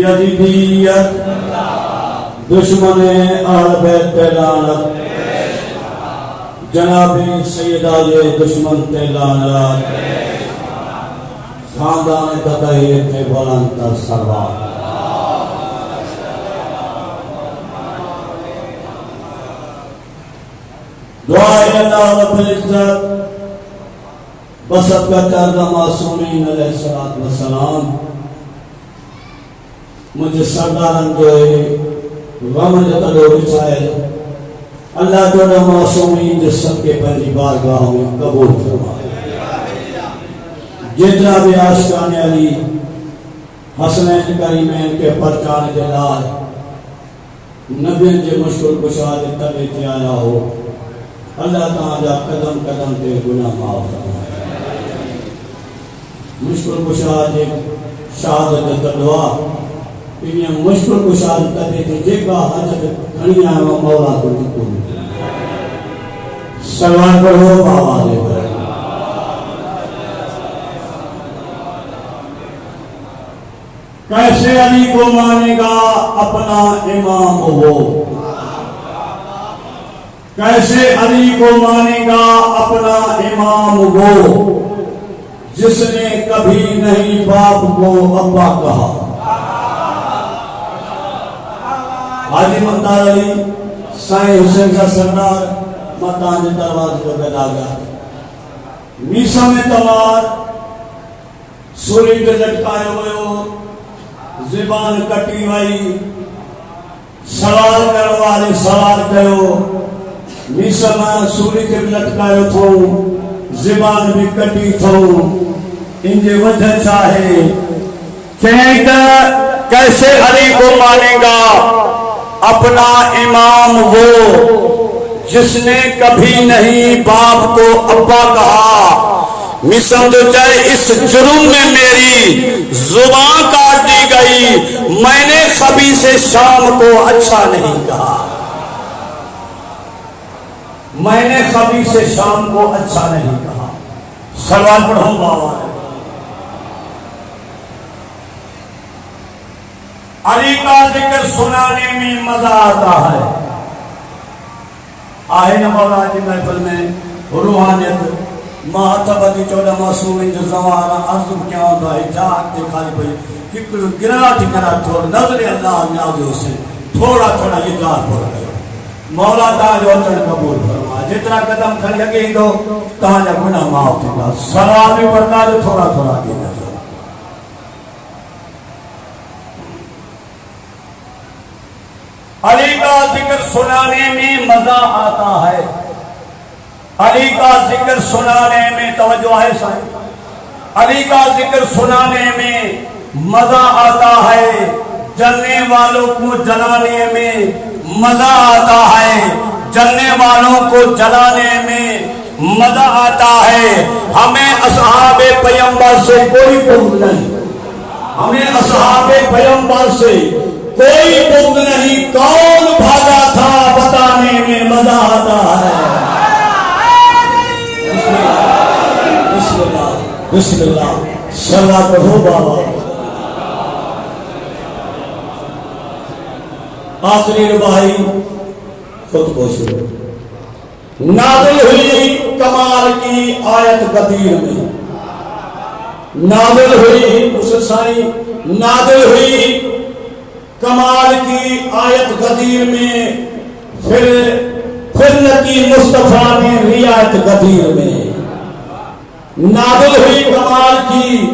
یزیدیت دشمن اہل بیت پہ لعنت جناب سیدہ یہ دشمن تے لعنت خاندان تطہیر تے بلند تر سروار دعائے اللہ رب العزت بسط کا چردہ معصومین علیہ السلام مجھے سردارن جو غم جتلو بچائے اللہ جو معصومین جس سب کے پہلی بارگاہ میں قبول فرمائے جتنا بھی عاشقان علی حسنین کریمین کے پرچان جلال نبیان جے مشکل کشاد تبی تیایا ہو اللہ تعالیٰ قدم قدم تے گناہ معاف فرمائے مشکل کشاد شہادت دعا انہیں مشکل کشاد تبی تے جے کا حجت گھنیاں و مولا کو جتوں سلوان پڑھو آوازے پر کیسے علی کو مانے گا اپنا امام وہ کیسے علی کو مانے گا اپنا امام وہ جس نے کبھی نہیں باپ کو ابا کہا حاجی مختار علی سائیں حسین کا سردار متان دروازے کو پیدا گیا میسا میں تمار سوری کے لٹکائے ہوئے ہو زبان کٹی وائی سوال کروالے سوال کہو میسا میں سوری کے لٹکائے تھو زبان بھی کٹی تھو انجے وجہ چاہے کہیں کہ کیسے علی کو مانے گا اپنا امام وہ جس نے کبھی نہیں باپ کو ابا کہا مسند جائے اس جرم میں میری زبان کاٹ دی گئی میں نے خبیث شام کو اچھا نہیں کہا میں نے خبیث شام کو اچھا نہیں کہا سوال پڑھوں بابا علی کا ذکر سنانے میں مزہ آتا ہے آئے نا مولا کی محفل میں روحانیت مہاتبتی چودہ معصوم جو زمانہ عرض کیا ہوتا ہے جاگ دے خالی بھئی ککل گرا تھوڑا نظر اللہ نیازوں سے تھوڑا تھوڑا یہ جار پڑ گئے مولا تاج وطن قبول فرما جتنا قدم کھل لگے ہی دو تاج گناہ معاف دے گا سلام بھی پڑھنا جو تھوڑا تھوڑا دینا جو علی کا ذکر سنانے میں مزہ آتا ہے علی کا ذکر سنانے میں توجہ ہے صاحب علی کا ذکر سنانے میں مزہ آتا ہے جلنے والوں کو جلانے میں مزہ آتا ہے جلنے والوں کو جلانے میں مزہ آتا ہے ہمیں اصحاب پیغمبر سے کوئی بغض نہیں ہمیں اصحاب پیغمبر سے کوئی بغض نہیں کون بھاگا تھا بتانے میں مزہ آتا ہے بسم اللہ صلوات ہو بابا آخری ربائی خود کو شروع نازل ہوئی کمال کی آیت قدیر میں نازل ہوئی اسے سائی نازل ہوئی کمال کی آیت قدیر میں پھر نکی مصطفیٰ نے رعایت قدیر میں نازل ہوئی کمال کی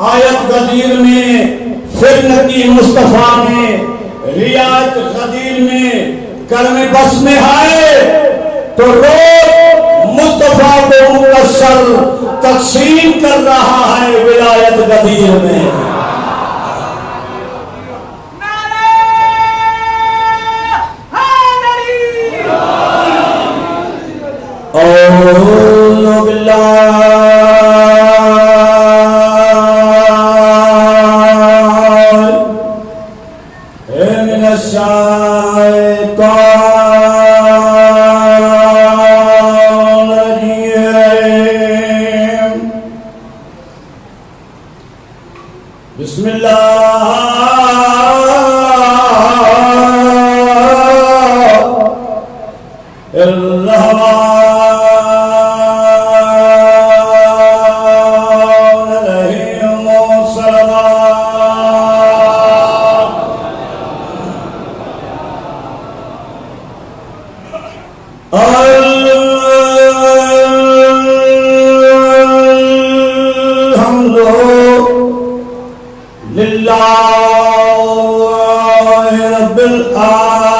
آیت قدیر میں پھر نکی مصطفیٰ نے رعایت قدیر میں کرم بس میں آئے تو روز مصطفیٰ کو مکسر تقسیم کر رہا ہے ولایت قدیر میں اعوذ باللہ من الشیطان الرجیم بسم اللہ للہ رب العالمین.